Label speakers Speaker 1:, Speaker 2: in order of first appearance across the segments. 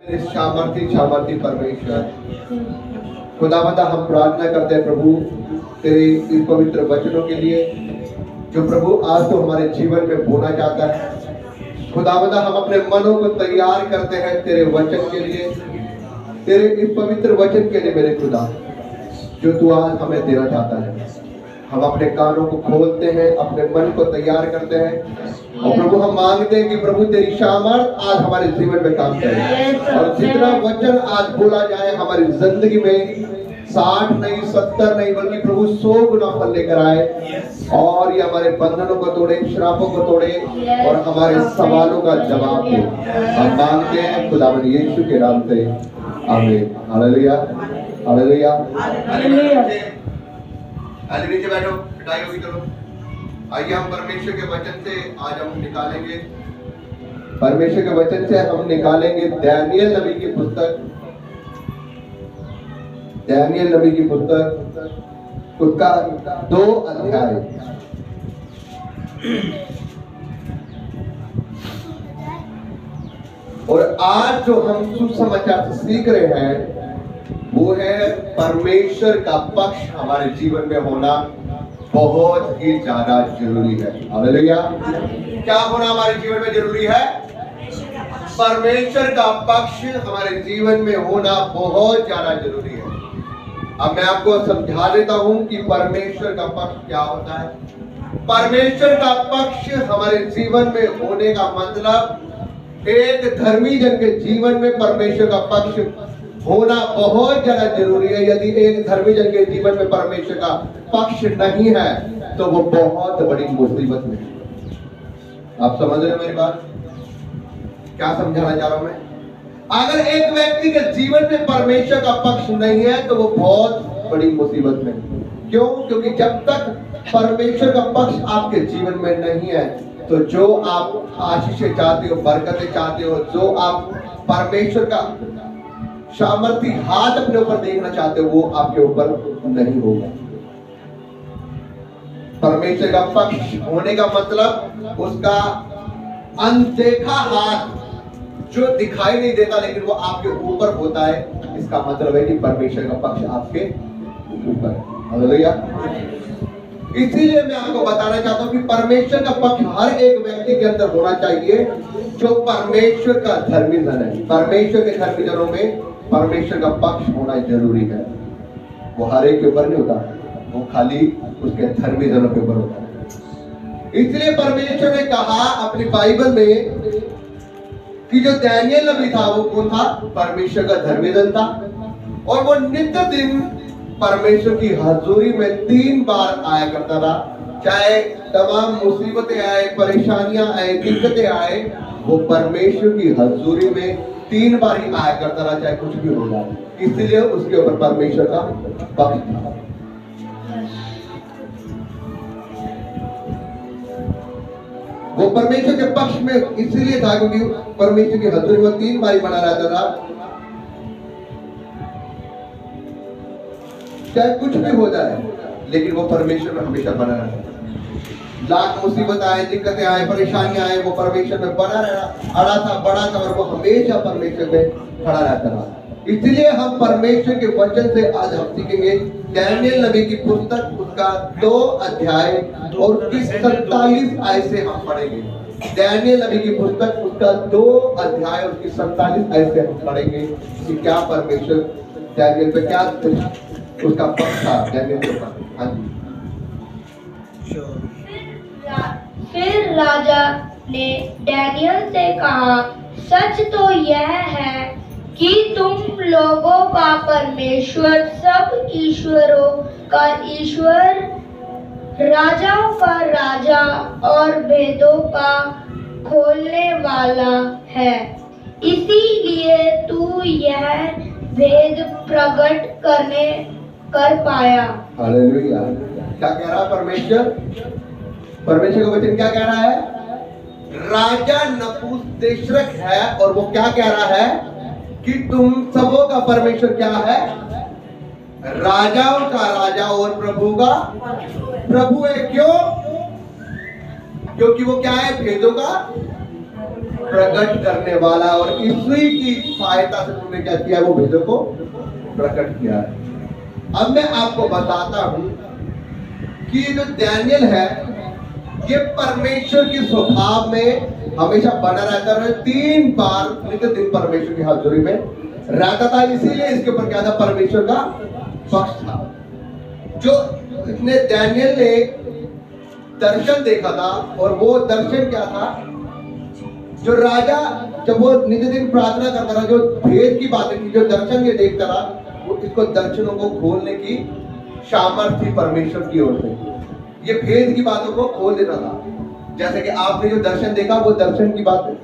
Speaker 1: सामर्थी परमेश्वर खुदावंदा, हम प्रार्थना करते हैं प्रभु तेरे इस पवित्र वचनों के लिए जो प्रभु आज तो हमारे जीवन में बोना चाहता है। खुदावंदा, हम अपने मनों को तैयार करते हैं तेरे वचन के लिए, तेरे इस पवित्र वचन के लिए मेरे खुदा, जो तू आज हमें देना चाहता है। हम अपने कानों को खोलते हैं, अपने मन को तैयार करते हैं और प्रभु हम मांगते हैं कि प्रभु तेरी सामर्थ आज हमारे जीवन में काम करे और जितना वचन आज बोला जाए हमारी जिंदगी में 60 नहीं 70 नहीं बल्कि प्रभु 100 गुना फल लेकर आए और ये हमारे बंधनों को तोड़े, श्रापों को तोड़े और हमारे सवालों का जवाब दे। हम मांगते हैं खुदावंद यीशु के नाम से, आमीन। Hallelujah, hallelujah, hallelujah. नीचे बैठो, पिटाई होगी। चलो आइए हम परमेश्वर के वचन से आज हम निकालेंगे, परमेश्वर के वचन से हम निकालेंगे दानियेल नबी की पुस्तक, दानियेल नबी की पुस्तक उसका 2 अध्याय। और आज जो हम सुसमाचार सीख रहे हैं वो है परमेश्वर का पक्ष हमारे जीवन में होना बहुत ही ज्यादा जरूरी है। हालेलुया। क्या होना हमारे जीवन में जरूरी है? परमेश्वर का पक्ष हमारे जीवन में होना बहुत ज्यादा जरूरी है। अब मैं आपको समझा देता हूं कि परमेश्वर का पक्ष क्या होता है। परमेश्वर का पक्ष हमारे जीवन में होने का मतलब एक धर्मी जन के जीवन में परमेश्वर का पक्ष होना बहुत ज्यादा जरूरी है। यदि एक धर्मी जन के जीवन में परमेश्वर का पक्ष नहीं है तो वो बहुत बड़ी मुसीबत में है। आप समझ रहे हो मेरी बात? क्या समझाना चाह रहा हूं मैं? अगर एक व्यक्ति के जीवन में परमेश्वर का पक्ष नहीं है तो वो बहुत बड़ी मुसीबत में है। क्यों? क्योंकि जब तक परमेश्वर का पक्ष आपके जीवन में नहीं है तो जो आप आशीषें चाहते हो, बरकतें चाहते हो, जो आप परमेश्वर का सामर्थी हाथ अपने ऊपर देखना चाहते हो वो आपके ऊपर नहीं होगा। परमेश्वर का पक्ष होने का मतलब उसका अनदेखा हाथ जो दिखाई नहीं देता लेकिन वो आपके ऊपर होता है, इसका मतलब है कि परमेश्वर का पक्ष आपके ऊपर है। हालेलुया। इसीलिए मैं आपको बताना चाहता हूं कि परमेश्वर का पक्ष हर एक व्यक्ति के अंदर होना चाहिए जो परमेश्वर का धर्मी जन है। परमेश्वर के धर्मी जनों में परमेश्वर का पक्ष होना जरूरी है। वो हर एक के ऊपर नहीं होता, वो खाली उसके धर्मी जनों के ऊपर होता है। इसलिए परमेश्वर ने कहा अपनी बाइबल में कि जो दानियेल नबी था वो कौन था? परमेश्वर का धर्मी जन था और वो नित्य दिन परमेश्वर की हजूरी में 3 बार आया करता था। चाहे तमाम मुसीबतें आए, परेशानियां आए, दिक्कतें आए, वो परमेश्वर की हजूरी में 3 बार ही आया करता रहा, चाहे कुछ भी हो जाए। इसलिए उसके ऊपर परमेश्वर का पक्ष था। वो परमेश्वर के पक्ष में इसलिए था क्योंकि परमेश्वर की हजूरी में 3 बार बना रहता था। चाहे कुछ भी हो जाए लेकिन वो परमेश्वर में हमेशा बना रहता है। लाख मुसीबत आए, दिक्कतें आए, परेशानियां आए, वो परमेश्वर में बना रहा, अड़ा था, बड़ा था और वो हमेशा परमेश्वर में खड़ा रहता रहा। इसलिए हम परमेश्वर के वचन से आज हम सीखेंगे दानियेल नबी की पुस्तक उसका 2 अध्याय और उसकी 47 आयत से हम पढ़ेंगे। दानियेल नबी की पुस्तक उसका 2 अध्याय और उसकी 47 आयत से हम पढ़ेंगे कि क्या परमेश्वर दानियेल पे क्या उसका पक्ष था दानियेल के ऊपर। हाँ जी।
Speaker 2: फिर राजा ने दानियेल से कहा, सच तो यह है कि तुम लोगों का परमेश्वर सब ईश्वरों का ईश्वर, राजाओं का राजा और भेदों का खोलने वाला है। इसीलिए तू यह भेद प्रकट कर पाया।
Speaker 1: हालेलुया। क्या कह रहा परमेश्वर? परमेश्वर का वचन क्या कह रहा है? राजा नपुंसक है और वो क्या कह रहा है कि तुम सबों का परमेश्वर क्या है? राजाओं का राजा और प्रभु का प्रभु है। क्यों? क्योंकि वो क्या है? भेदों का प्रकट करने वाला, और इसी की सहायता से तुमने क्या किया, वो भेदों को प्रकट किया है। अब मैं आपको बताता हूं कि जो दानियल है ये परमेश्वर के स्वभाव में हमेशा बना रहता है। 3 बार नित्य परमेश्वर की हाजिरी में रहता था, इसीलिए इसके ऊपर क्या था, परमेश्वर का पक्ष था। जो इतने दानियल ने दर्शन देखा था, और वो दर्शन क्या था, जो राजा जब वो नित्य दिन प्रार्थना करता था, जो भेद की बातें थी, जो दर्शन ये देखता था, वो इसको दर्शनों को खोलने की सामर्थ्य थी परमेश्वर की ओर से। ये भेद की बातों को खोल देता था। जैसे कि आपने जो दर्शन देखा, वो दर्शन की बात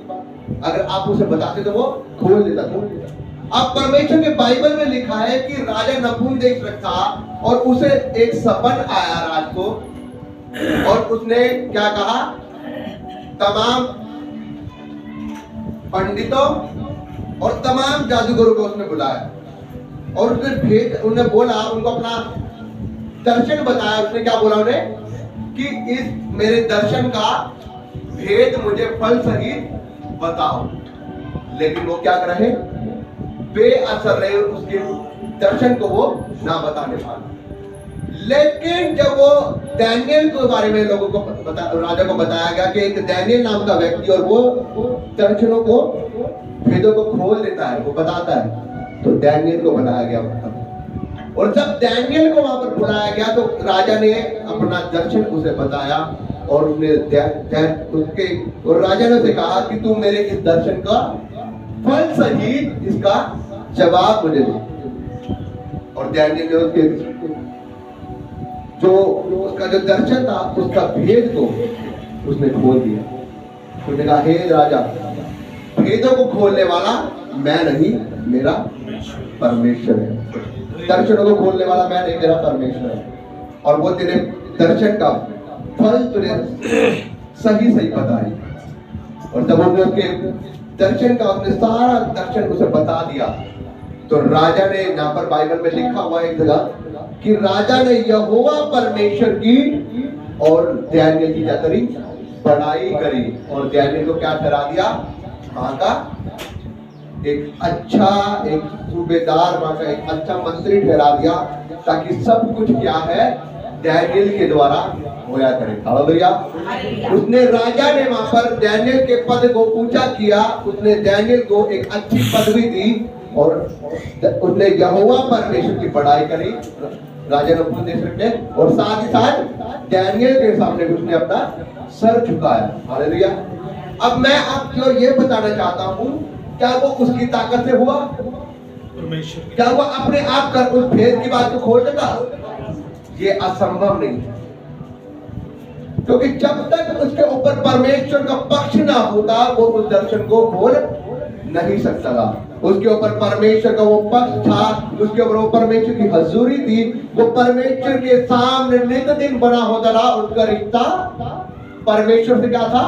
Speaker 1: अगर आप उसे बताते तो वो खोल देता था। अब परमेश्वर के बाइबल में लिखा है कि राजा नबूकदनेस्सर था, और उसे एक सपन आया रात को, और उसने क्या कहा, तमाम पंडितों और तमाम जादूगरों को उसने बुलाया, और उसने भेद, उन्हें बोला, उनको अपना दर्शन बताया। उसने क्या बोला उन्हें कि इस मेरे दर्शन का भेद मुझे फल सहित बताओ। लेकिन वो क्या कर रहे, बेअसर रहे, उसके दर्शन को वो ना बताने पाए। लेकिन जब वो दानियल के बारे में लोगों को राजा को बताया गया कि एक दानियल नाम का व्यक्ति, और वो दर्शनों को, भेदों को खोल देता है, वो बताता है, तो दानियल को बनाया गया। और जब दानियल को वहां पर बुलाया गया तो राजा ने अपना दर्शन उसे बताया, और उसने उसके, और राजा ने उसे कहा कि तू मेरे इस दर्शन का फल सहित इसका जवाब मुझे दे। और दानियल ने उसके जो उसका जो दर्शन था, उसका भेद को उसने खोल दिया। उसने कहा, हे राजा, भेदों को खोलने वाला मैं नहीं, मेरा परमेश्वर है। दर्शनों को खोलने वाला मैं नहीं, मेरा परमेश्वर है, और वो तेरे दर्शन का फल तुझे सही सही बताए। और जब उसने उसके दर्शन का, उसने सारा दर्शन उसे बता दिया, तो राजा ने, यहाँ पर बाइबल में लिखा हुआ एक जगह कि राजा ने यहोवा परमेश्वर की और दानियल की क्या करी, बड़ाई करी, और दानियल को क्या ठहरा दिया, वहां का एक अच्छा, एक सूबेदार, वहां का एक अच्छा मंत्री ठहरा दिया, ताकि सब कुछ क्या है, दानियल के द्वारा होया करे। हालेलुया। उसने, राजा ने वहां पर दानियल के पद को ऊंचा किया, उसने दानियल को एक अच्छी पदवी दी, और उसने यहोवा परमेश्वर की बड़ाई करी राजा नबूकदनेस्सर ने, और साथ ही साथ दानियल के सामने उसने अपना सर झुकाया। हालेलुया। अब मैं आपको ये बताना चाहता हूं, क्या वो उसकी ताकत से हुआ, परमेश्वर, क्या वो अपने आप कर उस भेद की बात को खोल देगा? ये असंभव नहीं, क्योंकि जब तक उसके ऊपर परमेश्वर का पक्ष ना होता, वो उस दर्शन को खोल नहीं सकता था। उसके ऊपर परमेश्वर का वो पक्ष था, उसके ऊपर वो परमेश्वर की हजूरी थी, वो परमेश्वर के सामने नित्य दिन बना होता था। उसका रिश्ता परमेश्वर से क्या था,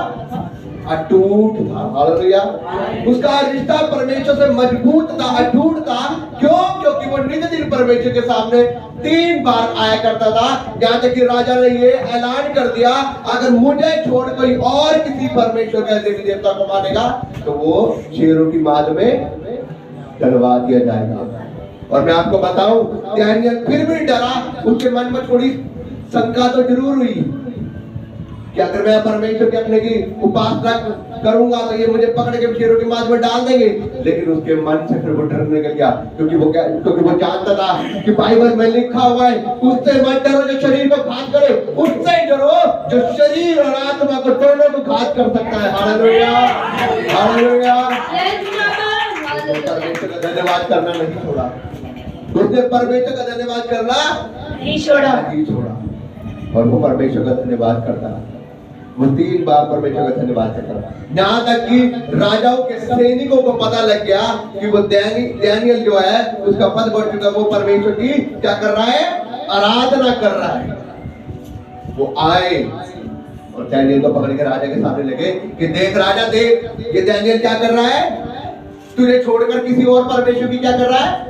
Speaker 1: अटूट था। हालेलुया। उसका रिश्ता परमेश्वर से मजबूत था, अटूट था। क्यों? क्योंकि वो नित्य दिन परमेश्वर के सामने 3 बार आया करता था। यहाँ तक कि राजा ने ये ऐलान कर दिया, अगर मुझे छोड़ कोई और किसी परमेश्वर का देवी देवता को मानेगा तो वो शेरों की माद में डलवा दिया जाएगा। और मैं आपको बताऊं, दानियल फिर भी डरा। उसके मन में थोड़ी शंका तो जरूर हुई कि अगर मैं परमेश्वर के अपने की उपासना करूंगा तो ये मुझे पकड़ के शेरों की माद में डाल देंगे। लेकिन उसके मन से फिर वो डरने लग गया, क्योंकि वो जानता था कि बाइबल में लिखा हुआ है, उससे मत डरो जो शरीर को घात करे, उससे डरो जो शरीर और आत्मा को दोनों को घात कर सकता है। Hallelujah, hallelujah. परमेश्वर का धन्यवाद करना नहीं छोड़ा, उसने परमेश्वर का धन्यवाद करना नहीं छोड़ा, और वो परमेश्वर का धन्यवाद करता। वो 3 बार परमेश्वर का धन्यवाद करता, यहाँ तक कि राजाओं के सैनिकों को पता लग गया कि वो दानियल जो है उसका पद बढ़ चुका, वो परमेश्वर की क्या कर रहा है, आराधना कर रहा है। वो आए और दानियल को पकड़ के राजा के सामने लगे कि देख राजा, देख ये दानियल क्या कर रहा है, तुझे छोड़कर किसी और परमेश्वर की क्या कर रहा है,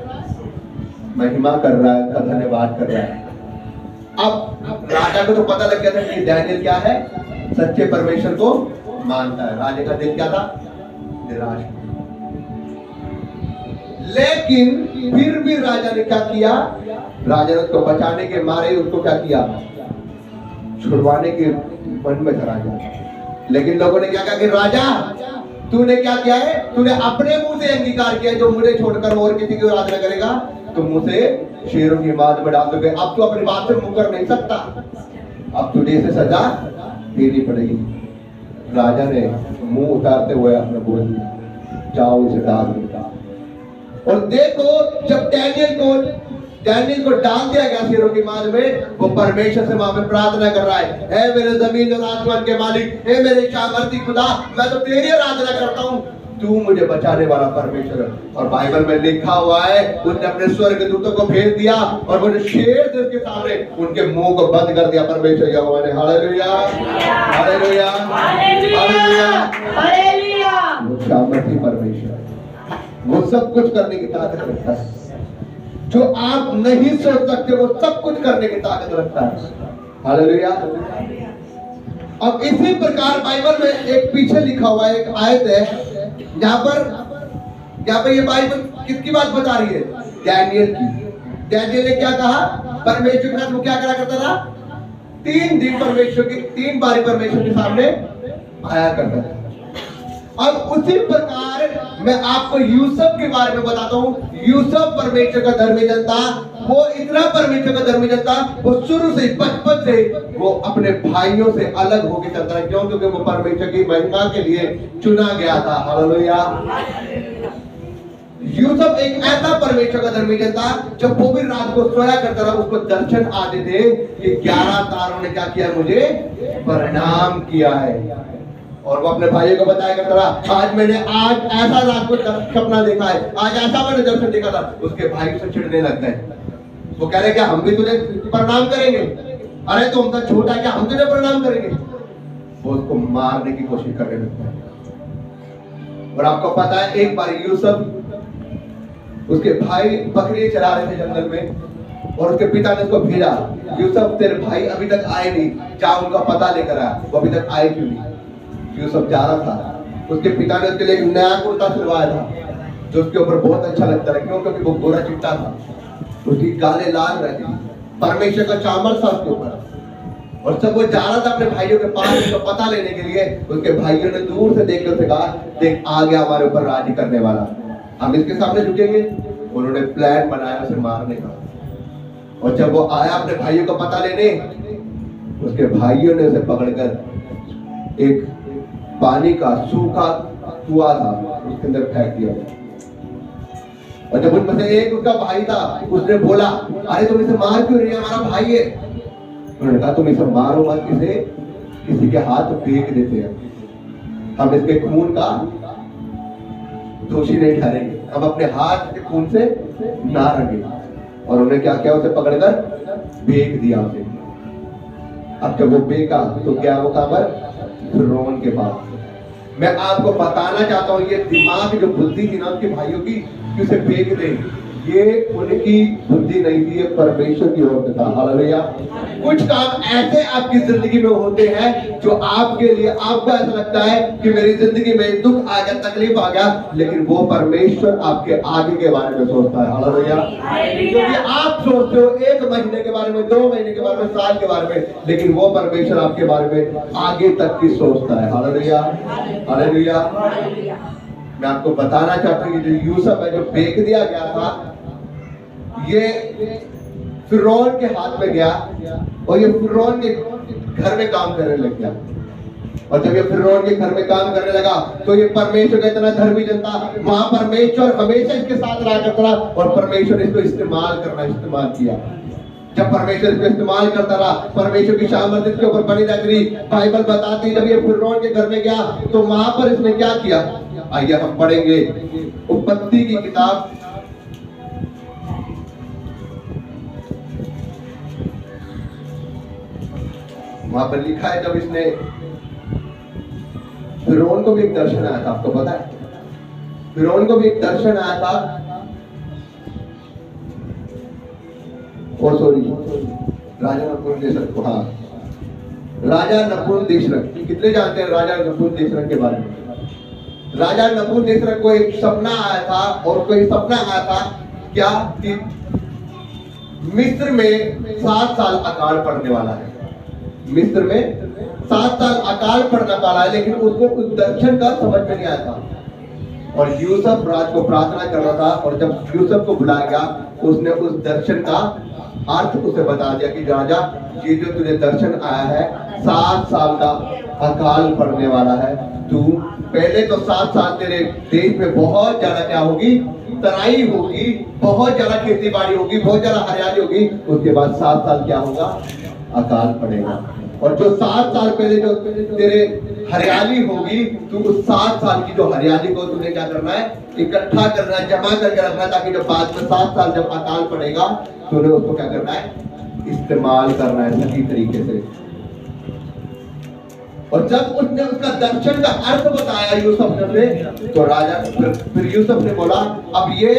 Speaker 1: महिमा कर रहा है, का धन्यवाद कर रहा है। अब राजा को तो पता लग गया था कि दानियल क्या है, सच्चे परमेश्वर को मानता है। राजा का दिल क्या था, निराश हुए। लेकिन फिर भी राजा ने क्या किया? राजा ने उसको बचाने के मारे उसको क्या किया? छुड़वाने के मन में था राजा। लेकिन लोगों ने क्या कहा कि राजा तूने क्या किया है? तूने अपने मुंह से अंगीकार किया, जो मुझे छोड़कर और किसी की आराधना करेगा तो मुझे शेरों की माद में डाल दोगे। अब तू अपनी बात से मुकर नहीं सकता, अब तुझे से सजा देनी पड़ेगी। राजा ने मुंह उतारते हुए अपने बोल दिया, जाओ इसे डाल दो। और देखो जब डैनियल को डाल दिया गया शेरों की माद में, वो परमेश्वर से वहां पे प्रार्थना कर रहा है, हे मेरे जमीन और आसमान के मालिक, हे मेरे सामर्थी खुदा, मैं तो तेरी आराधना करता हूँ, तू मुझे बचाने वाला परमेश्वर है। और बाइबल में लिखा हुआ है उसने अपने स्वर्गदूतों को भेज दिया और वो शेर थे उसके सामने, उनके मुंह को बंद कर दिया परमेश्वर यहोवा ने। Hallelujah hallelujah hallelujah hallelujah. वो सामर्थी परमेश्वर, वो सब कुछ करने की ताकत रखता है, जो आप नहीं सोच सकते वो सब कुछ करने की ताकत रखता है। हालेलुया। अब इसी प्रकार बाइबल में एक पीछे लिखा हुआ एक आयत है, यहाँ पर ये बाइबल किसकी बात बता रही है? डैनियल की। डैनियल ने क्या कहा? परमेश्वर के साथ वो क्या करा करता था? 3 बारी परमेश्वर के सामने आया करता था। अब उसी प्रकार मैं आपको यूसुफ के बारे में बताता हूँ। यूसुफ परमेश्वर का धर्मी जन था, वो इतना परमेश्वर का धर्मी जन था, वो शुरू से बचपन से वो अपने भाइयों से अलग होकर चलता है। क्यों? क्योंकि वो परमेश्वर की महिमा के लिए चुना गया था। हालेलुया। यूसुफ एक ऐसा परमेश्वर का धर्मी जन था, जब वो भी रात को सोया करता था उसको दर्शन आते थे कि 11 तारों ने क्या किया? मुझे प्रणाम किया है। और वो अपने भाइयों को बताया करता था, आज ऐसा रात को सपना देखा है, आज ऐसा मैंने दर्शन देखा था। उसके भाई से चिढ़ने लगते हैं, वो कह रहे क्या हम भी तुझे प्रणाम करेंगे? अरे तुम तो छोटा, क्या हम तुझे प्रणाम करेंगे? वो उसको मारने की कोशिश करने लगता है। और आपको पता है एक बार यूसुफ, उसके भाई बकरी चरा रहे थे जंगल में और उसके पिता ने उसको भेजा, यूसुफ तेरे भाई अभी तक आए नहीं, जा उनका पता लेकर आ। वो अभी तक आए क्यों नहीं? यूसुफ जा रहा था, उसके पिता ने उसके लिए एक नया कुर्ता सिलवाया था जो उसके ऊपर बहुत अच्छा लगता है। क्यों? क्योंकि वो गोरा चिट्टा था, उसकी गालें लाल रहती, परमेश्वर का चामर था उसके ऊपर। और जब वो जा रहा था अपने भाइयों के पास उसका पता लेने के लिए, उसके भाइयों ने दूर से देखकर उसे कहा, देख आ गया हमारे ऊपर राजी करने वाला, हम इसके सामने झुकेंगे। उन्होंने प्लान बनाया उसे मारने का। और जब वो आया अपने भाइयों का पता लेने, उसके भाइयों ने उसे पकड़कर एक पानी का सूखा कुआं था उसके अंदर फेंक दिया। और जब उनमें से एक उसका भाई था, उसने बोला, अरे तुम इसे मार क्यों रही है? हमारा भाई है। उन्होंने कहा तुम इसे मारो मत, इसे किसी के हाथ फेंक देते हैं, हम इसके खून का दोषी नहीं ठहरेंगे, हम अपने हाथ के खून से ना रंगे। और उन्होंने क्या किया? उसे पकड़कर फेंक दिया उसे। अब जब वो फेंका तो क्या वो खबर? फिरौन के पास। मैं आपको बताना चाहता हूँ, ये दिमाग जो बुद्धि थी ना उसके भाइयों की कि उसे फेंक दे, ये उनकी बुद्धि नहीं थी, ये परमेश्वर की ओर से था। हालेलुया। कुछ काम ऐसे आपकी जिंदगी में होते हैं जो आपके लिए, आपको ऐसा लगता है कि मेरी जिंदगी में दुख आ गया, तकलीफ आ गया, लेकिन वो परमेश्वर आपके आगे के बारे में सोचता है। हालेलुया। क्योंकि आप सोचते हो 1 महीने के बारे में, 2 महीने के बारे में, साल के बारे में, लेकिन वो परमेश्वर आपके बारे में आगे तक की सोचता है। Hallelujah hallelujah. मैं आपको बताना चाहता हूँ, ये जो यूसुफ है जो फेंक दिया गया था, ये फिरौन के हाथ में गया और ये फिरौन के घर में काम करने लग गया। और जब ये फिरौन के घर में काम करने लगा तो ये परमेश्वर का इतना धर्मी जन था, वहां परमेश्वर हमेशा इसके साथ रहा करता रहा और परमेश्वर इसको इस्तेमाल किया। जब परमेश्वर इसको इस्तेमाल करता रहा, परमेश्वर की सामर्थ इसके ऊपर बनी रहती रही। बाइबल बताती है जब ये फिरौन के घर में गया तो वहां पर इसने क्या किया? आइए हम पढ़ेंगे उत्पत्ति की किताब, वहां पर लिखा है जब इसने, फिरौन को भी एक दर्शन आया था। आपको पता है फिरौन को भी एक दर्शन आया था, राजा नपुंसक को, हाँ राजा नपुंसक। कितने जानते हैं राजा नपुंसक के बारे में? राजा नबूकदनेस्सर को एक सपना आया था, और कोई सपना आया था क्या कि मिस्र में 7 साल अकाल पड़ने वाला है। मिस्र में 7 साल अकाल पड़ने वाला है, लेकिन उसको उस दर्शन का समझ में नहीं आया था। और यूसुफ रात को प्रार्थना कर रहा था, और जब यूसुफ को बुलाया गया, उसने उस दर्शन का अर्थ उसे बता दिया कि राजा, ये जो तुझे दर्शन आया है, 7 साल का अकाल पड़ने वाला है। तू पहले तो 7 साल तेरे देश में बहुत ज्यादा क्या होगी, तराई होगी, बहुत ज्यादा खेती बाड़ी होगी, बहुत ज्यादा हरियाली होगी। उसके बाद 7 साल क्या होगा, अकाल पड़ेगा। और जो 7 साल पहले जो तेरे हरियाली होगी, तू उस 7 साल की जो हरियाली को तुझे क्या करना है, इकट्ठा करना है, जमा करके रखना है, ताकि जब बाद में 7 साल जब अकाल पड़ेगा, तूने उसको क्या करना है, इस्तेमाल करना है सही तरीके से। और जब उसने उसका दर्शन का अर्थ बताया यूसुफ ने, तो राजा फिर यूसुफ ने बोला, अब ये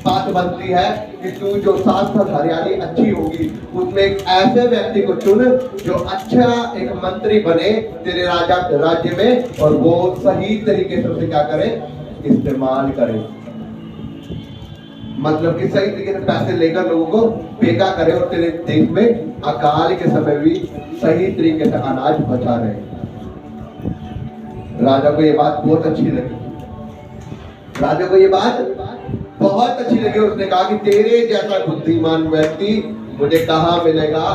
Speaker 1: बात बनती है कि तू जो 7 साल हरियाली अच्छी होगी, उसमें एक ऐसे व्यक्ति को चुन जो अच्छा एक मंत्री बने तेरे राज्य में, और वो सही तरीके से उसे क्या करे, इस्तेमाल करे। मतलब कि सही तरीके से पैसे लेकर लोगों को बेगा करे, और तेरे देश में अकाल के समय भी सही तरीके से अनाज बचा रहे। राजा को ये बात बहुत अच्छी लगी, राजा को ये बात बहुत अच्छी लगी। उसने कहा कि तेरे जैसा बुद्धिमान व्यक्ति मुझे कहाँ मिलेगा,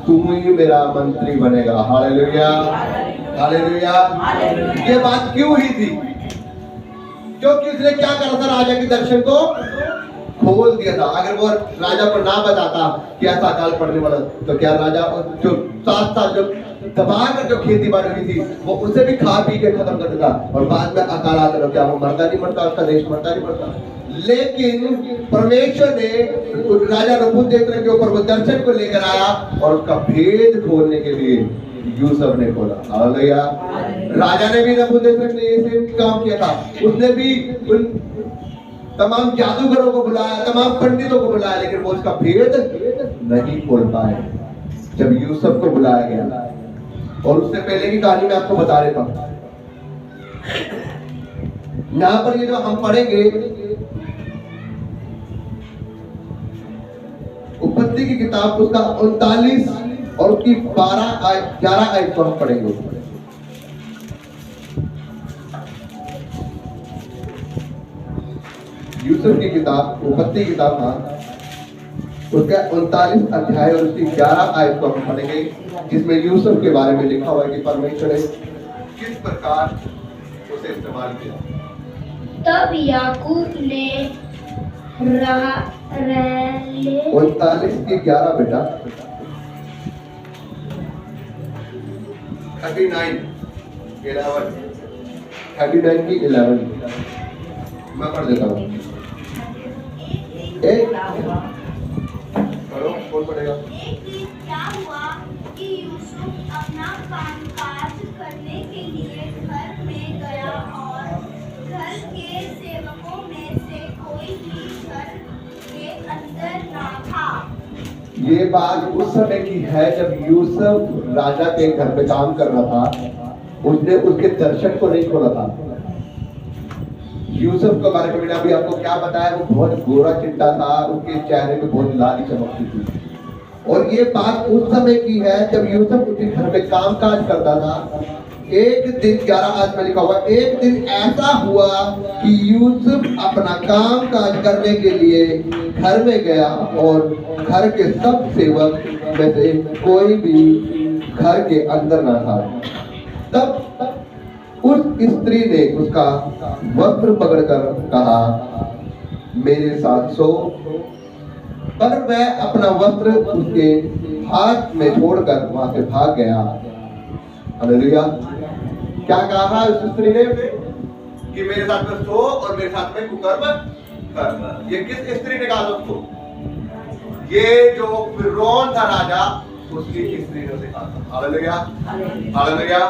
Speaker 1: तू ही मेरा मंत्री बनेगा। Hallelujah, hallelujah. ये बात क्यों हुई थी? क्योंकि उसने क्या करा था, राजा के दर्शन को खोल दिया था। अगर वो राजा को ना बताता कि ऐसा अकाल पड़ने वाला, तो क्या राजा जो 7 साल जो दबा कर जो खेती बाड़ी हुई थी, वो उसे भी खा पी के खत्म कर देता, और बाद में अकाल आता तो क्या वो मरता नहीं मरता, उसका देश मरता नहीं मरता। लेकिन परमेश्वर ने राजा नबूकदनेस्सर के ऊपर वो दर्शन को लेकर आया, और उसका भेद खोलने के लिए यूसुफ ने खोला। हालेलुया। राजा ने भी नबूकदनेस्सर ने ये सेम काम किया था। उसने भी उन तमाम जादूगरों को बुलाया, तमाम पंडितों को बुलाया, लेकिन वो उसका भेद नहीं खोल पाए। जब यूसुफ को बुलाया गया, और उससे पहले की कहानी मैं आपको बता देता हूं। यहां पर ये जो हम पढ़ेंगे, उत्पत्ति की किताब उसका 39 और उसकी 11 आयत को हम पढ़ेंगे। यूसुफ की किताब, उत्पत्ति की किताब था, उसका 39 अध्याय और उसकी 11 आयत को हम पढ़ेंगे, जिसमें यूसुफ के बारे में लिखा हुआ है कि परमेश्वर ने किस प्रकार उसे इस्तेमाल किया।
Speaker 2: तब याकूब ने
Speaker 1: 39 की 11 बेटा, 39 की 11 मैं पढ़ देता हूँ। कौन पढ़ेगा?
Speaker 3: एक दिन क्या हुआ कि यूसुफ अपना कामकाज करने के लिए घर में गया, और घर के सेवकों में से कोई भी घर के अंदर ना था।
Speaker 1: ये बात उस समय की है जब यूसुफ राजा के घर पे काम कर रहा था। उसने उसके दर्शन को नहीं खोला था। यूसुफ के बारे में मैंने अभी आपको क्या बताया, वो बहुत गोरा चिट्टा था, उसके चेहरे पे बहुत लाली चमकती थी। और ये बात उस समय की है जब यूसुफ उसके घर पे काम काज करता था। एक दिन 11 आयत में लिखा हुआ, एक दिन ऐसा हुआ कि यूसुफ अपना काम काज करने के लिए घर में गया, और घर के सब सेवक में से कोई भी घर के अंदर ना था। तब उस स्त्री ने उसका वस्त्र पकड़कर कहा, मेरे साथ सो। पर वह अपना वस्त्र उसके हाथ में छोड़कर वहां से भाग गया। हालेलुया। क्या कहा उस स्त्री ने कि मेरे साथ में सो और मेरे साथ में कुकर्म कर। ये किस स्त्री ने कहा दोस्तों? ये जो फिरौन था राजा, उसकी स्त्री ने उसे कहा था। Hallelujah, hallelujah,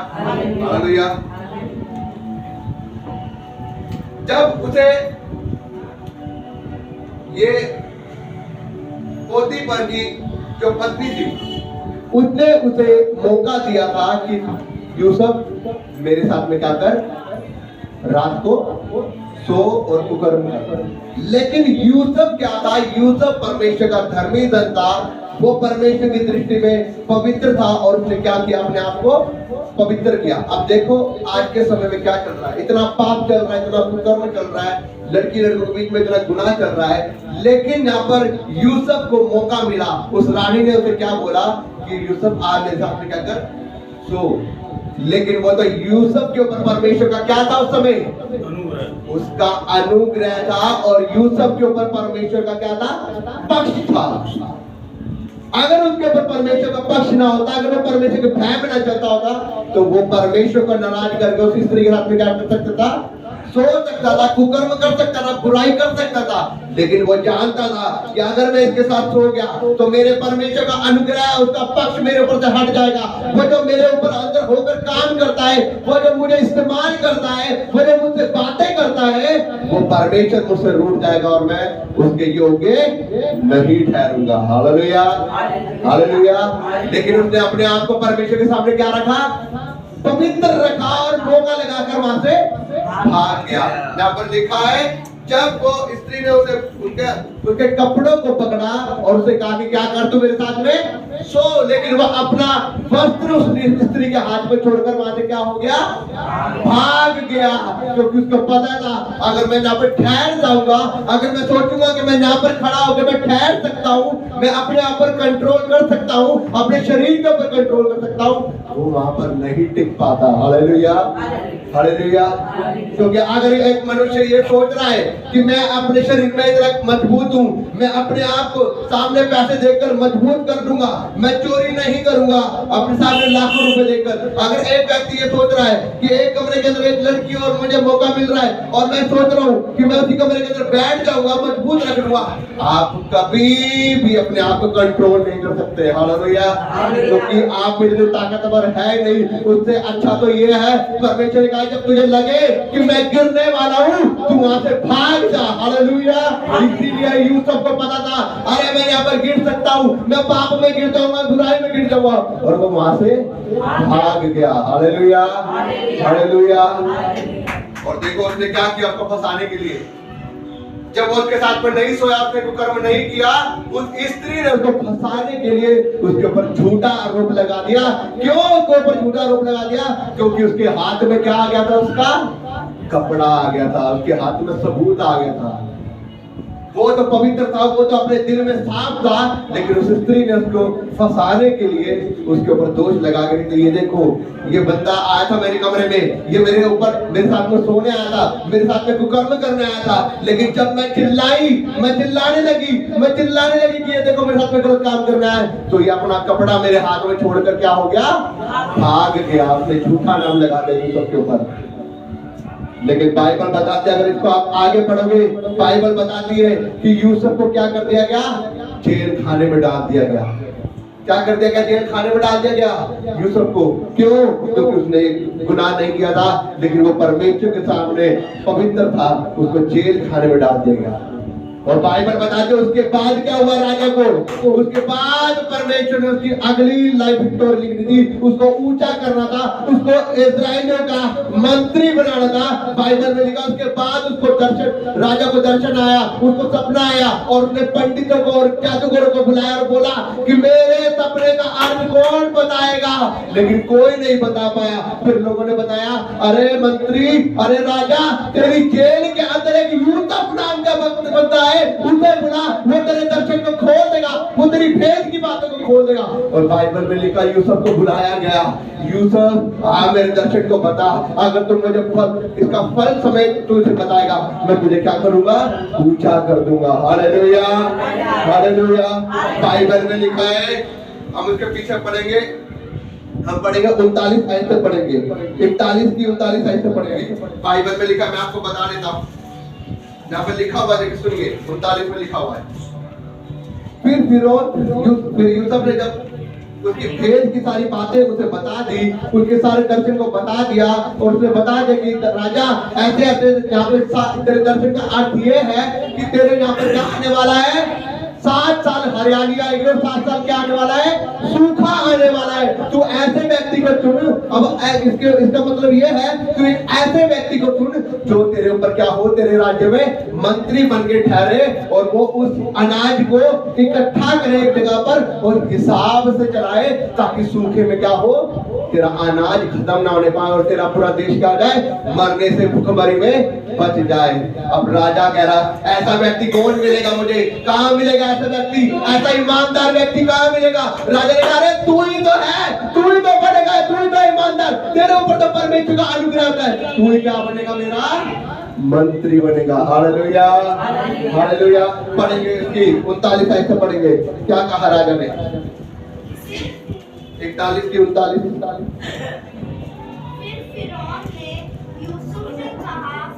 Speaker 1: hallelujah. जब उसे ये पोतीफर की जो पत्नी थी, उसने उसे मौका दिया था कि यूसुफ मेरे साथ में क्या कर, रात को सो और कुकर्म कर। लेकिन यूसुफ क्या था? यूसुफ परमेश्वर का धर्मी धन था, वो परमेश्वर की दृष्टि में पवित्र था और उसने क्या किया? अपने आप को पवित्र किया। अब देखो आज के समय में क्या चल रहा है, इतना पाप चल रहा है, इतना कुकर्म चल रहा है, लड़की लड़कों के बीच में इतना गुनाह चल रहा है। लेकिन यहाँ पर यूसुफ को मौका मिला, उस रानी ने उसे क्या बोला कि यूसुफ आ मेरे साथ में क्या कर, सो। लेकिन वो तो यूसुफ के ऊपर परमेश्वर का क्या था उस समय? उसका अनुग्रह था। और यूसुफ के ऊपर परमेश्वर का क्या था? पक्ष था। अगर उसके ऊपर परमेश्वर का पक्ष ना होता, अगर वो परमेश्वर के भय में ना चलता होता, तो वो परमेश्वर को नाराज करके उस स्त्री के साथ में क्या कर सकता था? सो सकता था, कुकर्म कर सकता था, बुराई कर सकता था। लेकिन वो जानता था कि अगर मैं इसके साथ सो गया तो मेरे परमेश्वर का अनुग्रह, उसका पक्ष मेरे ऊपर से हट जाएगा। वो जो मेरे ऊपर अंदर होकर काम करता है, वो जो मुझे इस्तेमाल करता है, वो जो मुझसे बातें करता है, वो परमेश्वर मुझसे रूठ जाएगा और मैं उसके योग्य नहीं ठहरूंगा। Hallelujah, hallelujah. लेकिन उसने अपने आप को परमेश्वर के सामने क्या रखा? पवित्र रखा और मौका लगाकर वहां से भाग गया। यहाँ पर लिखा है जब वो स्त्री ने उसे उसके कपड़ों को पकड़ा और उसे कहा कि क्या कर तू मेरे साथ में सो, लेकिन वह अपना वस्त्र उस स्त्री के हाथ में छोड़कर वहां से क्या हो गया? भाग गया। क्योंकि उसको पता था अगर मैं यहाँ पर ठहर जाऊंगा, अगर मैं सोचूंगा कि मैं यहाँ पर खड़ा होकर मैं ठहर सकता हूँ, मैं अपने आप पर कंट्रोल कर सकता हूँ, अपने शरीर के ऊपर कंट्रोल कर सकता हूँ, वो वहां पर नहीं टिक पाता। Hallelujah, hallelujah. क्योंकि अगर एक मनुष्य ये सोच रहा है कि मैं अपने शरीर में इतना मजबूत हूँ, मैं अपने आप को सामने पैसे देकर मजबूत कर दूंगा, मैं चोरी नहीं करूंगा अपने सामने लाखों रुपए देकर। अगर एक व्यक्ति ये सोच रहा है कि एक कमरे के अंदर एक लड़की और मुझे मौका मिल रहा है और मैं सोच रहा हूँ कि मैं उसी कमरे के अंदर बैठ जाऊंगा, मजबूत रख लूंगा, आप कभी भी अपने आप को कंट्रोल नहीं कर सकते। हालेलुया। क्योंकि आप में इतनी ताकतवर है नहीं। उससे अच्छा तो ये है परमेश्वर ने कहा जब तुझे लगे कि मैं गिरने वाला हूँ तू वहां से भाग जा। हालेलुया। इसीलिए यूसुफ को पता था अरे मैं यहाँ पर गिर सकता हूँ, मैं पाप में गिर जाऊंगा, बुराई में गिर जाऊंगा, और वो वहां से भाग गया। Hallelujah, hallelujah. और देखो उसने क्या किया आपको फंसाने के लिए। जब वो उसके साथ में नहीं सोया, उसने कुकर्म नहीं किया, उस स्त्री ने उसको फंसाने के लिए उसके ऊपर झूठा आरोप लगा दिया। क्यों उसके ऊपर झूठा आरोप लगा दिया? क्योंकि उसके हाथ में क्या आ गया था? उसका कपड़ा आ गया था, उसके हाथ में सबूत आ गया था। वो तो पवित्र था, वो तो अपने दिल में साफ था, लेकिन उस स्त्री ने उसको फंसाने के लिए उसके ऊपर दोष लगा कर, ये देखो ये बंदा आया था मेरे कमरे में, ये मेरे ऊपर मेरे साथ में सोने आया था, मेरे साथ में कुकर्म करने आया था, लेकिन जब मैं चिल्लाने लगी कि ये देखो मेरे साथ में गलत काम करना है, तो ये अपना कपड़ा मेरे हाथ में छोड़कर क्या हो गया? भाग गया। उसने झूठा नाम लगा दिया यूसुफ के ऊपर। लेकिन बाइबल बताती है, अगर इसको आप आगे पढ़ोगे, बाइबल बताती है कि यूसुफ को क्या कर दिया गया? जेल खाने में डाल दिया गया। क्या कर दिया गया? जेल खाने में डाल दिया गया यूसुफ को। क्यों? क्योंकि उसने गुनाह नहीं किया था, लेकिन वो परमेश्वर के सामने पवित्र था, उसको जेल खाने में डाल दिया गया। और बाइबल बताते उसके बाद क्या हुआ राजा को? उसके बाद परमेश्वर ने उसकी अगली लाइफ स्टोरी लिखनी थी, उसको ऊंचा करना था, उसको इस्राएलियों का मंत्री बनाना था। बाइबल में लिखा उसके बाद उसको दर्शन, राजा को दर्शन आया, उसको सपना आया, और उसने पंडितों को और जादूगरों को बुलाया और बोला कि मेरे सपने का अर्थ कौन बताएगा? लेकिन कोई नहीं बता पाया। फिर लोगों ने बताया, अरे मंत्री, अरे राजा, तेरी जेल के अंदर एक यूसुफ नाम का बंदा है, उसे बुला, वो तेरे दर्शन को खोल देगा, वो तेरी भेद की बातों को खोल देगा। और बाइबल में लिखा यूसुफ को बुलाया गया। यूसुफ आ मेरे दर्शन को बता, अगर तुम मुझे इसका फल समय तुझे बताएगा, मैं तुझे क्या करूंगा? ऊंचा कर दूंगा। Hallelujah, hallelujah. बाइबल में लिखा है, हम उसके पीछे पढ़ेंगे, हम पढ़ेंगे 39 आयत से पढ़ेंगे, 41 की 39 आयत से पढ़ेंगे। बाइबल में लिखा, मैं आपको बता देता हूँ, यहाँ पे लिखा हुआ है, सुनिए 39 में लिखा हुआ है। फिर यूसुफ ने जब उसकी भेद की सारी बातें उसे बता दी, उसके सारे दर्शन को बता दिया, और उसने बता दिया कि राजा ऐसे ऐसे यहाँ पे तेरे दर्शन का अर्थ ये है कि तेरे यहाँ पर क्या आने वाला है? 7 साल हरियाली आएगी और 7 साल क्या आने वाला है, सूखा आने वाला है। तू ऐसे व्यक्ति को चुन। अब इसका मतलब ये है, तू एक ऐसे व्यक्ति को चुन जो तेरे ऊपर क्या हो, तेरे राज्य में मंत्री बन के ठहरे और वो उस अनाज को इकट्ठा करे एक जगह पर और हिसाब से चलाए, ताकि सूखे में क्या हो, तेरा अनाज खत्म ना होने पाए और तेरा पूरा देश क्या जाए, मरने से भूखमरी में बच जाए। अब राजा कह रहा, ऐसा व्यक्ति कौन मिलेगा मुझे, कहां मिलेगा ऐसा व्यक्ति, ऐसा ईमानदार व्यक्ति कहां मिलेगा। राजा ने कहा, अरे तू ही तो है, तू ही तो बनेगा, तू ही तो ईमानदार, तेरे ऊपर तो परमेश्वर का अनुग्रह होता है, तू ही क्या बनेगा, मेरा मंत्री बनेगा। Hallelujah, hallelujah. पढ़ेंगे इसकी 39 आयत से पढ़ेंगे, क्या कहा राजा ने, 41 की 39।
Speaker 3: फिर फिरौन ने यूसुफ से कहा,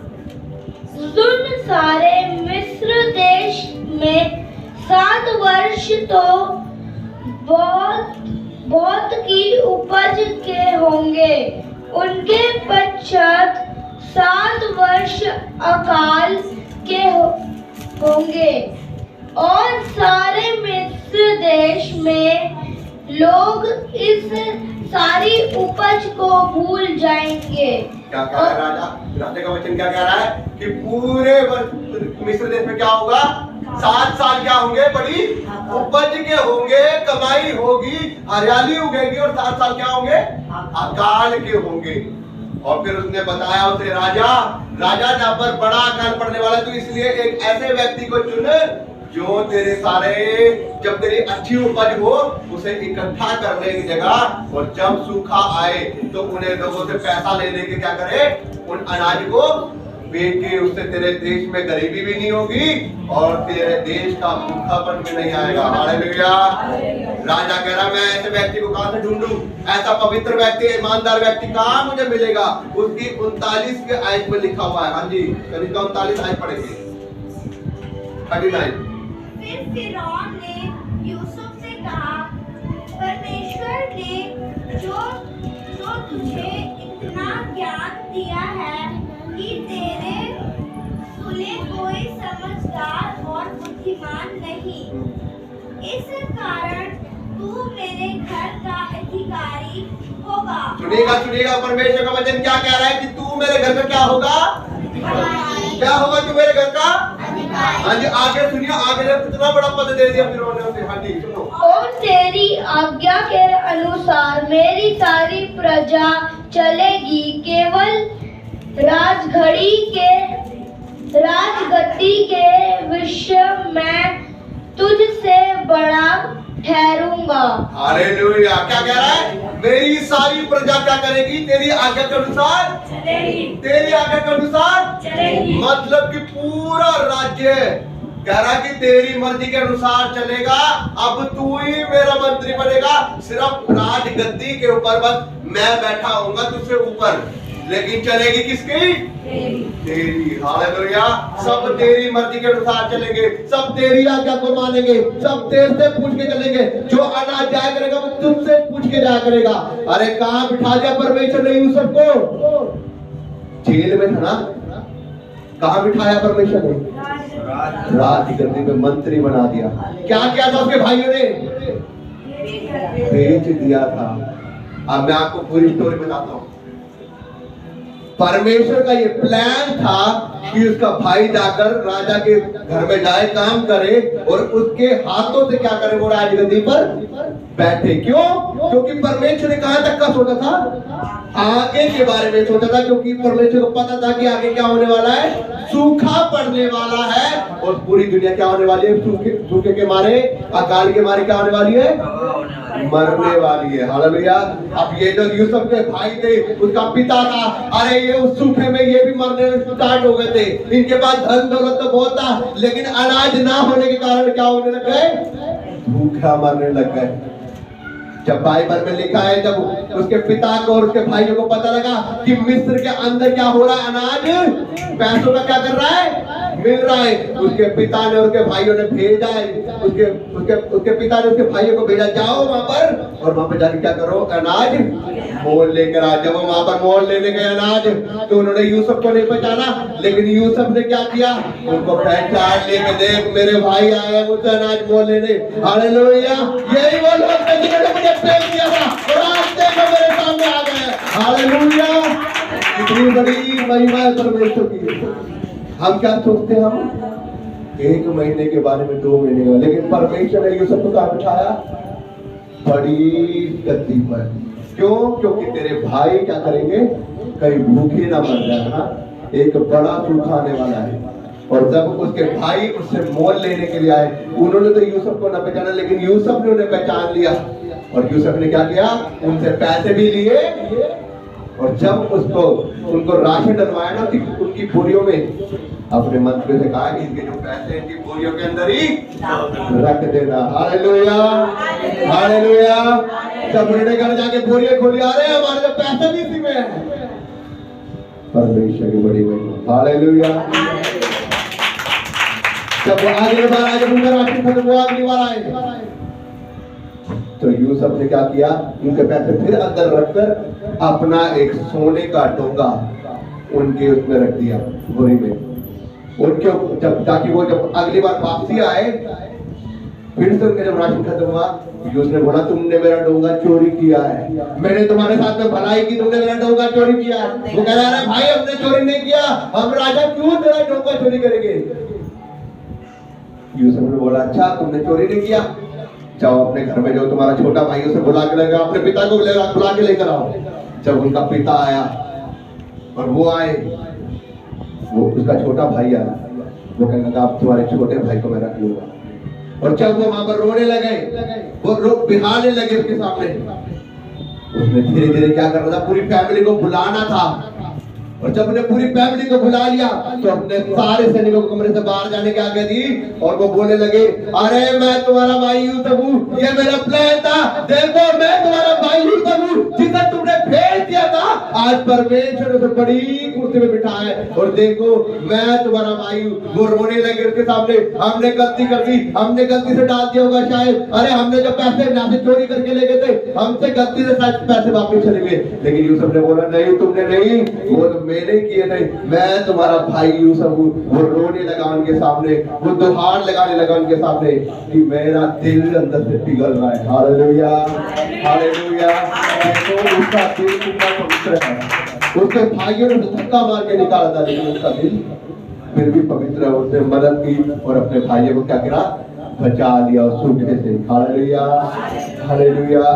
Speaker 2: सुन, सारे मिस्र देश में 7 वर्ष तो बहुत की उपज के होंगे, उनके पश्चात 7 वर्ष अकाल के होंगे और सारे मिस्र देश में लोग इस सारी उपज को भूल जाएंगे।
Speaker 1: क्या कह रहा है राजा, राजा का वचन क्या कह रहा है कि पूरे मिस्र देश में क्या होगा, 7 साल क्या होंगे, बड़ी उपज के होंगे, कमाई होगी, हरियाली उगेगी और 7 साल क्या होंगे, अकाल के होंगे। और फिर उसने बताया उसे, राजा जहाँ पर बड़ा अकाल पड़ने वाला, तो इसलिए एक ऐसे व्यक्ति को चुन जो तेरे सारे, जब तेरी अच्छी उपज हो उसे इकट्ठा करने की जगह और जब सूखा आए तो उन्हें लोगों से पैसा ले लेके क्या करे, उन अनाज को बेच के, उससे तेरे देश में गरीबी भी नहीं होगी और तेरे देश का भूखापन भी नहीं आएगा। हालेलुया। राजा कह रहा, मैं ऐसे व्यक्ति को कहां से ढूंढूं, ऐसा पवित्र व्यक्ति, ईमानदार व्यक्ति कहां मुझे मिलेगा। उसकी 39 के आयत में लिखा हुआ है। हाँ जी, कभी 39 आयत पढ़ेंगे, 39।
Speaker 3: फिर फिरौन ने यूसुफ से कहा, परमेश्वर ने जो तुझे इतना ज्ञान दिया है कि तेरे सुने कोई समझदार और बुद्धिमान नहीं, इस कारण तू मेरे घर का अधिकारी होगा।
Speaker 1: सुनिएगा, परमेश्वर का वचन क्या कह रहा है कि तू मेरे घर का क्या होगा, क्या होगा तू मेरे घर का। हाँ जी, आगे सुनिए, आगे ने कितना बड़ा पद दे दिया फिर उन्होंने। हाँ जी सुनो,
Speaker 2: और तेरी आज्ञा के अनुसार मेरी सारी प्रजा चलेगी, केवल राजगद्दी के विषय में तुझसे बड़ा ठहरूंगा।
Speaker 1: हालेलुया। क्या कह रहा है, मेरी सारी प्रजा क्या करेगी, तेरी आज्ञा के अनुसार चलेगी, तेरी आज्ञा के अनुसार चलेगी। मतलब कि पूरा राज्य कह रहा कि तेरी मर्जी के अनुसार चलेगा, अब तू ही मेरा मंत्री बनेगा, सिर्फ राजगद्दी के ऊपर बस मैं बैठा होऊंगा तुझसे ऊपर, लेकिन चलेगी किसकी, तेरी। हालेलुया। सब तेरी मर्जी के अनुसार चलेंगे, सब तेरी आज्ञा को मानेंगे, सब तेरे से पूछ के चलेंगे, जो अनाज जाया करेगा वो तुझसे पूछ के जाया करेगा। अरे कहां बिठा दिया परमेश्वर ने यूसुफ को, जेल में था ना, कहां बिठाया परमेश्वर ने, राजगद्दी में मंत्री बना दिया। क्या किया था उसके भाइयों ने, बेच दिया था। अब मैं आपको पूरी स्टोरी बताता हूं। परमेश्वर का ये प्लान था कि उसका भाई जाकर राजा के घर में जाए, काम करे और उसके हाथों से क्या करे, वो राजगद्दी पर बैठे। क्यों? क्योंकि परमेश्वर ने कहां तक का सोचा था, आगे के बारे में सोचा था, क्योंकि परमेश्वर को पता था कि आगे क्या होने वाला है, सूखा पड़ने वाला है और पूरी दुनिया क्या होने वाली है, सूखे के मारे, अकाल के मारे क्या होने वाली है, मरने वाली है। हालेलुया। अब ये जो यूसुफ के भाई थे, उसका पिता था, अरे ये उस सूखे में ये भी मरने स्टार्ट हो गए थे। इनके पास धन दौलत तो बहुत था, लेकिन अनाज ना होने के कारण क्या होने लग गए, भूखा मरने लग गए। जब बाइबल में लिखा है, जब उसके पिता को और उसके भाइयों को पता लगा कि मिस्र के अंदर क्या हो रहा है, अनाज पैसों का क्या कर रहा है, मिल रहा है। उसके पिता ने, उसके भाइयों ने भेजा है, उसके उसके उसके पिता ने उसके भाइयों को भेजा, जाओ वहां पर और वहां पर जाके क्या करो, अनाज मोल लेकर आ। जब वो वहां पर मोल लेने गए अनाज, तो उन्होंने यूसुफ को नहीं पहचाना, लेकिन यूसुफ ने क्या किया, उनको पहचान लेके, देख मेरे भाई आए हैं मुझसे अनाज मोल लेने। हालेलुया। यही वो लोग थे जिन्होंने मुझे फेंक दिया था और आज देखो मेरे सामने आ गए। हालेलुया। इतनी बड़ी महिमा है परमेश्वर की। हम क्या सोचते हैं, हम 1 महीने के बारे में, 2 महीने के बारे में, लेकिन परमेश्वर ने यूसुफ को कहाँ बिठाया, बड़ी गद्दी पर। क्यों? क्योंकि तेरे भाई क्या करेंगे, कहीं भूखे ना मर जाए ना, एक बड़ा सूखा आने वाला है। और जब उसके भाई उससे मोल लेने के लिए आए, उन्होंने तो यूसुफ को न पहचाना, लेकिन यूसुफ ने उन्हें पहचान लिया। और यूसुफ ने क्या किया, उनसे पैसे भी लिए, और जब उसको उनको राशन डलवाया ना उनकी बोरियों में, अपने मंत्री से कहा इनके जो पैसे इनकी बोरियों के अंदर ही रख देना। Hallelujah, hallelujah. जब उन्होंने घर जाके बोरियां खोली, आ रहे हैं हमारे जो पैसे भी इसी में है। परमेश्वर की बड़ी महिमा। हालेलुया। जब वो अगली बार आए, जब उनका राशन खत्म हुआ, अगली बार आए, तो यूसुफ ने क्या किया, उनके पैसे फिर अंदर रखकर अपना एक सोने का डोंगा उनके उसमें रख दिया, बोरी में उनके, जब ताकि वो जब अगली बार वापसी आए, फिर से उनका जब राशन खत्म हुआ, यूसुफ ने बोला तुमने मेरा डोंगा चोरी किया है, मैंने तुम्हारे साथ में भलाई की, तुमने मेरा डोंगा चोरी किया। वो कह रहा है भाई हमने चोरी नहीं किया, हम राजा क्यों तेरा डोंगा चोरी करेंगे। यूसुफ ने बोला अच्छा तुमने चोरी नहीं किया, जाओ अपने घर में जो तुम्हारा छोटा भाई उसे बुला के लेकर, अपने पिता को बुला के लेकर आओ। जब उनका पिता आया और वो आए, वो उसका छोटा भाई आया, वो कहने लगा अब तुम्हारे छोटे भाई को मैं रख लूंगा। और जब वो वहां पर रोने लगे, वो बिहारने लगे उसके सामने, उसने धीरे धीरे क्या करना था, पूरी फैमिली को बुलाना था। और जब उन्हें पूरी फैमिली को बुला लिया, तो अपने सारे सैनिकों को कमरे से बाहर जाने की आज्ञा दी, और वो बोलने लगे अरे मैं तुम्हारा भाई यूसुफ हूँ, ये मेरा प्लान था, देखो मैं तुम्हारा भाई यूसुफ हूँ जिसे तुमने भेज दिया था, आज परमेश्वर ने बड़ी कुर्सी में बिठाया है, और देखो मैं तुम्हारा भाई हूँ। वो रोने लगे उसके सामने, हमने गलती कर दी, हमने गलती से डाल दिया होगा शायद, अरे हमने जो पैसे यहाँ से चोरी करके ले गए थे, हमसे गलती से शायद पैसे वापस चले गए। लेकिन यूसुफ ने बोला नहीं तुमने नहीं, वो तो मैंने किए नहीं, मैं तुम्हारा भाई यूसुफ हूँ। वो रोने लगा उनके सामने, वो दुहार लगाने लगा उनके सामने कि मेरा दिल अंदर से पिघल रहा है। Hallelujah, hallelujah. देखो उसका दिल कितना पवित्र है, उसके भाइयों ने धक्का मार के निकाला था, लेकिन उसका दिल फिर भी पवित्र है। उसने मदद की और अपने भाइयों को क्या करा, बचा लिया उस सूखे से। Hallelujah, hallelujah.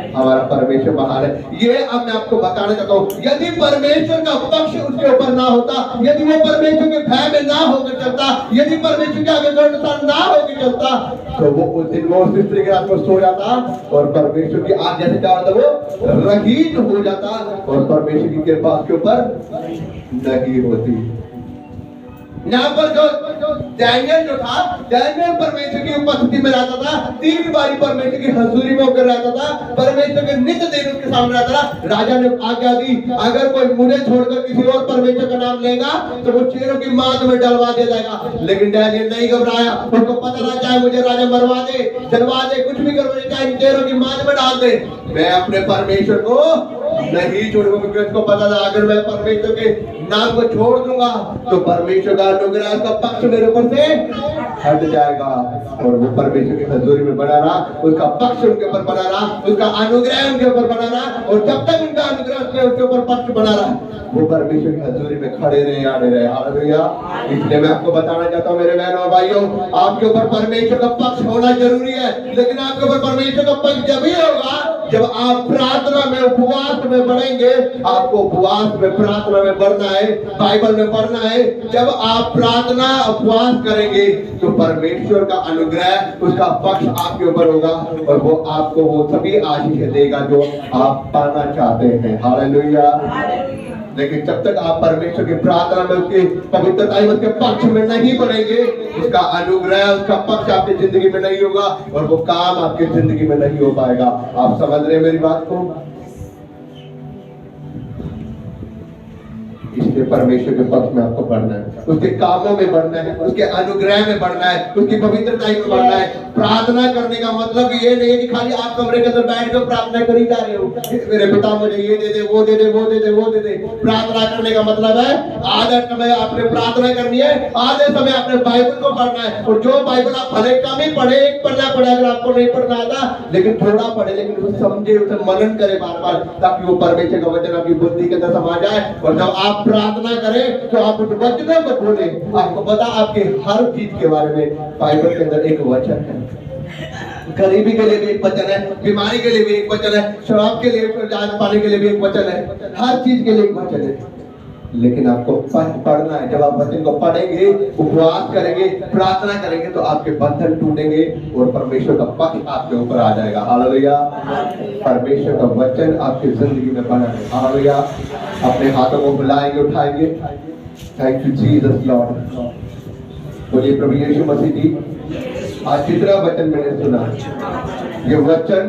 Speaker 1: हमारा परमेश्वर महान है। ये अब मैं आपको बताना चाहता हूँ, यदि परमेश्वर का पक्ष उसके ऊपर ना होता, यदि वो परमेश्वर के भय में ना होकर चलता, यदि परमेश्वर के आगे अनुसार ना होकर चलता, तो वो उस दिन वो उस स्त्री के रात में सो जाता और परमेश्वर की आज्ञा से क्या होता, वो रहित हो जाता और परमेश्वर की कृपा उसके ऊपर नहीं होती। यहाँ पर जो डैनियल जो था, डैनियल परमेश्वर की उपस्थिति में रहता था, 3 बारी परमेश्वर की हजूरी में होकर रहता था, परमेश्वर के नित्य दिन उसके सामने रहता था। राजा ने आज्ञा दी अगर कोई मुझे छोड़कर किसी और परमेश्वर का नाम लेगा तो वो शेरों की मांद में डलवा दिया जाएगा। लेकिन डैनियल नहीं घबराया, उसको पता ना चाहे मुझे राजा मरवा दे, जलवा दे, कुछ भी करवा दे, चाहे शेरों की मांद में डाल दे, मैं अपने परमेश्वर को नहीं छोड़ूंगा, क्योंकि उसको पता था अगर मैं परमेश्वर के नाम को छोड़ दूंगा तो परमेश्वर का अनुग्रह का पक्ष मेरे ऊपर से हट जाएगा। और वो परमेश्वर की हजूरी में बना रहा, उसका पक्ष उनके ऊपर बना रहा, उसका अनुग्रह उनके ऊपर बना रहा, और जब तक उनका अनुग्रह उसके ऊपर पक्ष बना रहा, वो परमेश्वर की हजूरी में खड़े रहे, आड़े रहे। हालेलुया। इसलिए मैं आपको बताना चाहता हूँ मेरे बहनों और भाइयों, आपके ऊपर परमेश्वर का पक्ष होना जरूरी है, लेकिन आपके ऊपर परमेश्वर का पक्ष जब ही होगा जब आप प्रार्थना में, उपवास में बढ़ेंगे। आपको उपवास में, प्रार्थना में बढ़ना है, बाइबल में पढ़ना है। जब आप प्रार्थना उपवास करेंगे तो परमेश्वर का अनुग्रह, उसका पक्ष आपके ऊपर होगा और वो आपको वो सभी आशीष देगा जो आप पाना चाहते हैं। हालेलुया। लेकिन जब तक आप परमेश्वर की प्रार्थना में, उसकी पवित्रता में, उसके पक्ष में नहीं बढ़ेंगे, उसका अनुग्रह, उसका पक्ष आपकी जिंदगी में नहीं होगा और वो काम आपकी जिंदगी में नहीं हो पाएगा। आप समझ रहे हैं मेरी बात को? इसलिए इसलिए परमेश्वर के पक्ष में आपको बढ़ना है, उसके कामों में बढ़ना है, उसके अनुग्रह में बढ़ना है, उसकी पवित्रता में बढ़ना है। प्रार्थना करने का मतलब ये नहीं है कि खाली आप कमरे के अंदर बैठ कर प्रार्थना करी जा रहे हो, मेरे पिता मुझे ये दे दे, वो दे दे, वो दे दे, वो दे दे। प्रार्थना करने का मतलब है आधे समय आपने प्रार्थना करनी है, आधे समय आपने बाइबल को पढ़ना है। और जो बाइबल आप भले कम ही पढ़े, एक पढ़ना पड़े, अगर आपको नहीं पढ़ना आता, लेकिन थोड़ा पढ़े, लेकिन उसे समझे, उसे मनन करे बार बार, ताकि वो परमेश्वर का वचन आपकी बुद्धि के अंदर समा जाए। और जब आप प्रार्थना करें तो आप उस वचनों को बोले। आपको पता आपके हर चीज के बारे में बाइबल के अंदर एक वचन है। गरीबी के लिए भी एक वचन है, बीमारी के लिए भी एक वचन है, शराब के लिए, जान पाने के लिए भी एक वचन है, हर चीज के लिए एक वचन है। लेकिन आपको पढ़ना है। जब आप वचन को पढ़ेंगे, उपवास करेंगे, प्रार्थना करेंगे, तो आपके बंधन टूटेंगे और परमेश्वर का पक्ष आपके ऊपर आ जाएगा। हालेलुया। परमेश्वर का वचन आपकी जिंदगी में बना है। हालेलुया। अपने हाथों को हिलाएंगे, उठाएंगे। Thank you Jesus Lord. बोलिए प्रभु यीशु मसीह जी, आज जितना वचन मैंने सुना, ये वचन